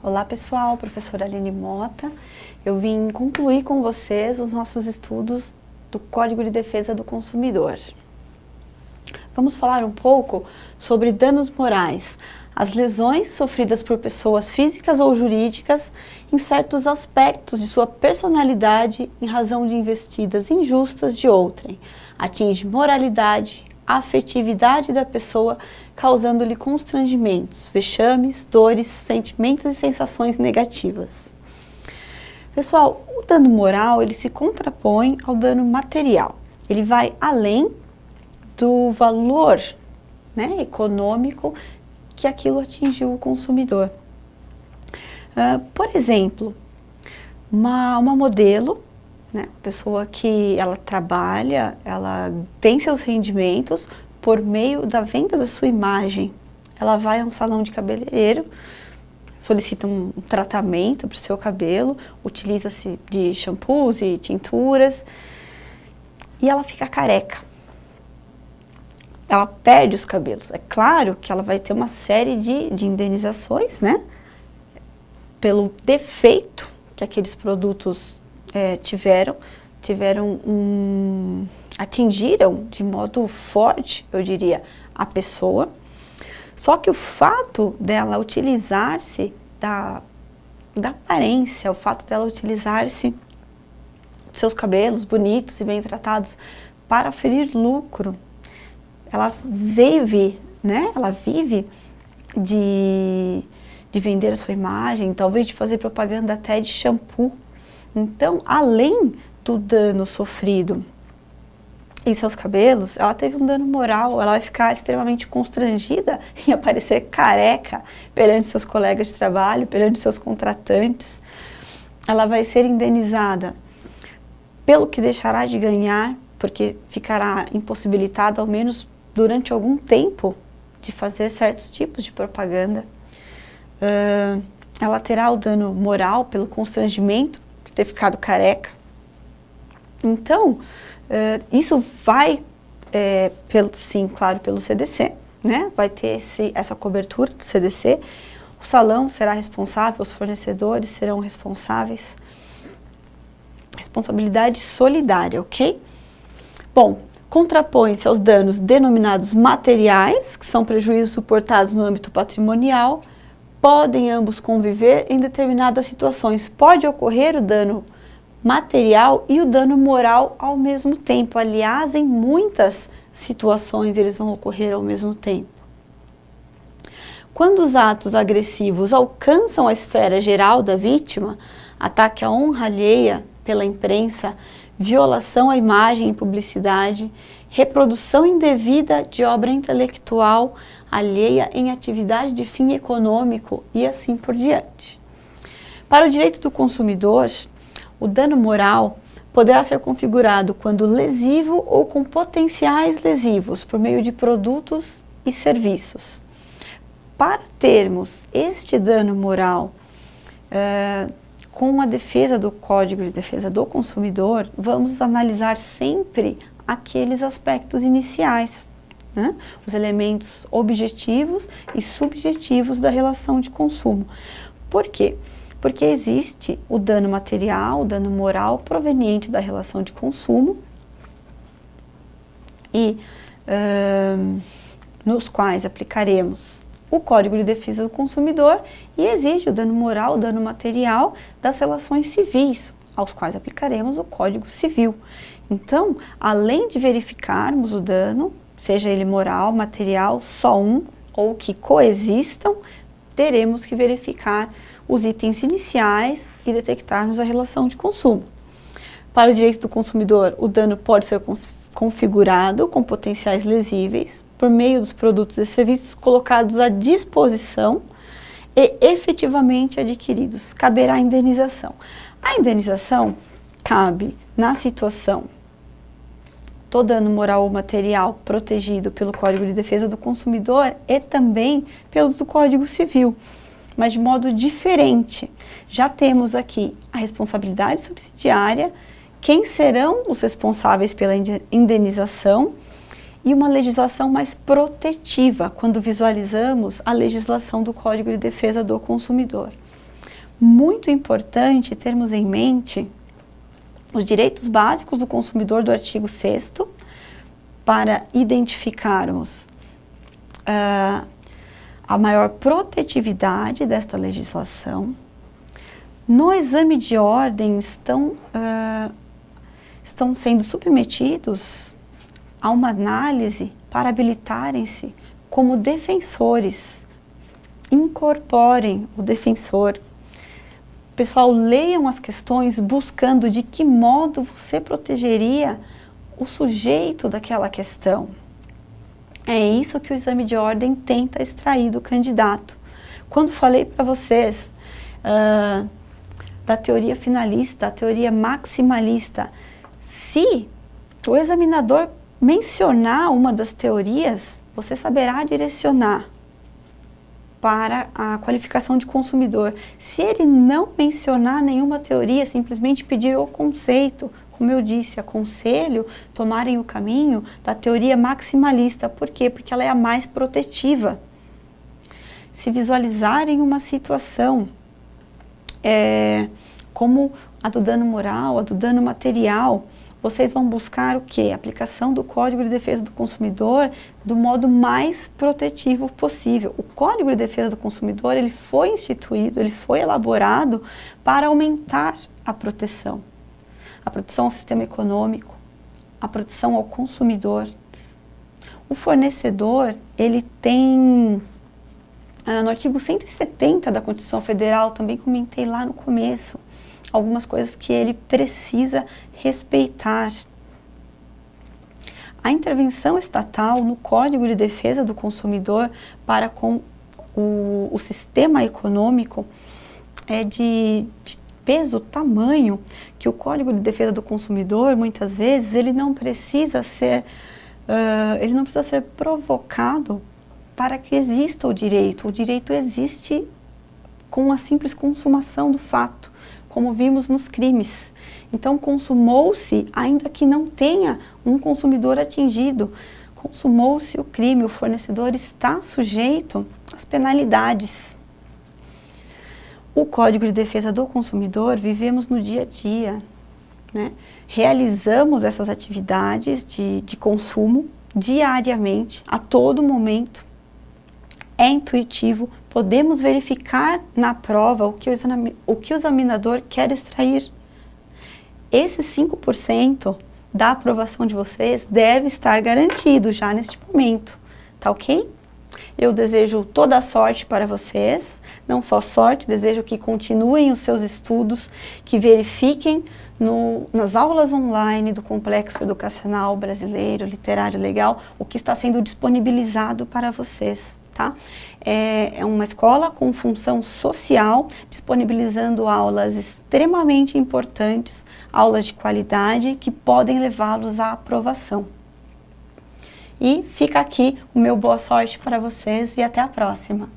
Olá pessoal, professora Aline Mota. Eu vim concluir com vocês os nossos estudos do Código de Defesa do Consumidor. Vamos falar um pouco sobre danos morais, as lesões sofridas por pessoas físicas ou jurídicas em certos aspectos de sua personalidade em razão de investidas injustas de outrem, atinge moralidade, afetividade da pessoa, causando-lhe constrangimentos, vexames, dores, sentimentos e sensações negativas. Pessoal, o dano moral, ele se contrapõe ao dano material. Ele vai além do valor, econômico que aquilo atingiu o consumidor. Por exemplo, uma modelo, pessoa que ela trabalha, ela tem seus rendimentos por meio da venda da sua imagem. Ela vai a um salão de cabeleireiro, solicita um tratamento para o seu cabelo, utiliza-se de shampoos e tinturas e ela fica careca. Ela perde os cabelos. É claro que ela vai ter uma série de indenizações, pelo defeito que aqueles produtos atingiram de modo forte, eu diria, a pessoa. Só que o fato dela utilizar-se da aparência, o fato dela utilizar-se de seus cabelos bonitos e bem tratados para ferir lucro, ela vive de vender a sua imagem, talvez de fazer propaganda até de shampoo. Então, além do dano sofrido em seus cabelos, ela teve um dano moral, ela vai ficar extremamente constrangida em aparecer careca perante seus colegas de trabalho, perante seus contratantes. Ela vai ser indenizada pelo que deixará de ganhar, porque ficará impossibilitada, ao menos durante algum tempo, de fazer certos tipos de propaganda. Ela terá o dano moral pelo constrangimento de ter ficado careca. Então, isso vai, pelo CDC, vai ter essa cobertura do CDC. O salão será responsável, os fornecedores serão responsáveis. Responsabilidade solidária, ok? Bom, contrapõe-se aos danos denominados materiais, que são prejuízos suportados no âmbito patrimonial. Podem ambos conviver em determinadas situações. Pode ocorrer o dano material e o dano moral ao mesmo tempo. Aliás, em muitas situações eles vão ocorrer ao mesmo tempo. Quando os atos agressivos alcançam a esfera geral da vítima, ataque à honra alheia pela imprensa, violação à imagem e publicidade, reprodução indevida de obra intelectual alheia em atividade de fim econômico e assim por diante. Para o direito do consumidor, o dano moral poderá ser configurado quando lesivo ou com potenciais lesivos por meio de produtos e serviços. Para termos este dano moral com a defesa do Código de Defesa do Consumidor, vamos analisar sempre aqueles aspectos iniciais, os elementos objetivos e subjetivos da relação de consumo. Por quê? Porque existe o dano material, o dano moral proveniente da relação de consumo e nos quais aplicaremos o Código de Defesa do Consumidor, e exige o dano moral, o dano material das relações civis, aos quais aplicaremos o Código Civil. Então, além de verificarmos o dano, seja ele moral, material, só um, ou que coexistam, teremos que verificar os itens iniciais e detectarmos a relação de consumo. Para o direito do consumidor, o dano pode ser configurado com potenciais lesíveis por meio dos produtos e serviços colocados à disposição e efetivamente adquiridos. Caberá a indenização. A indenização cabe na situação do dano moral ou material protegido pelo Código de Defesa do Consumidor e também pelos do Código Civil, mas de modo diferente. Já temos aqui a responsabilidade subsidiária, quem serão os responsáveis pela indenização e uma legislação mais protetiva, quando visualizamos a legislação do Código de Defesa do Consumidor. muito importante termos em mente os direitos básicos do consumidor do artigo 6º para identificarmos a maior protetividade desta legislação. No exame de ordem estão sendo submetidos a uma análise para habilitarem-se como defensores. Incorporem o defensor. Pessoal, leiam as questões buscando de que modo você protegeria o sujeito daquela questão. É isso que o exame de ordem tenta extrair do candidato. Quando falei para vocês da teoria finalista, da teoria maximalista, se o examinador mencionar uma das teorias, você saberá direcionar para a qualificação de consumidor. Se ele não mencionar nenhuma teoria, simplesmente pedir o conceito, como eu disse, aconselho tomarem o caminho da teoria maximalista. Por quê? Porque ela é a mais protetiva. Se visualizarem uma situação como a do dano moral, a do dano material, vocês vão buscar o quê? A aplicação do Código de Defesa do Consumidor do modo mais protetivo possível. O Código de Defesa do Consumidor, ele foi instituído, ele foi elaborado para aumentar a proteção. A proteção ao sistema econômico, a proteção ao consumidor. O fornecedor, ele tem, no artigo 170 da Constituição Federal, também comentei lá no começo, algumas coisas que ele precisa respeitar. A intervenção estatal no Código de Defesa do Consumidor para com o sistema econômico é de peso, tamanho, que o Código de Defesa do Consumidor, muitas vezes, ele não precisa ser provocado para que exista o direito. O direito existe com a simples consumação do fato, como vimos nos crimes. Então, consumou-se, ainda que não tenha um consumidor atingido, consumou-se o crime, o fornecedor está sujeito às penalidades. O Código de Defesa do Consumidor vivemos no dia a dia, né? Realizamos essas atividades de consumo diariamente, a todo momento. É intuitivo, podemos verificar na prova o que o examinador quer extrair. Esse 5% da aprovação de vocês deve estar garantido já neste momento, tá ok? Eu desejo toda a sorte para vocês, não só sorte, desejo que continuem os seus estudos, que verifiquem nas aulas online do Complexo Educacional Brasileiro Literário Legal o que está sendo disponibilizado para vocês. Tá? É uma escola com função social, disponibilizando aulas extremamente importantes, aulas de qualidade que podem levá-los à aprovação. E fica aqui o meu boa sorte para vocês e até a próxima.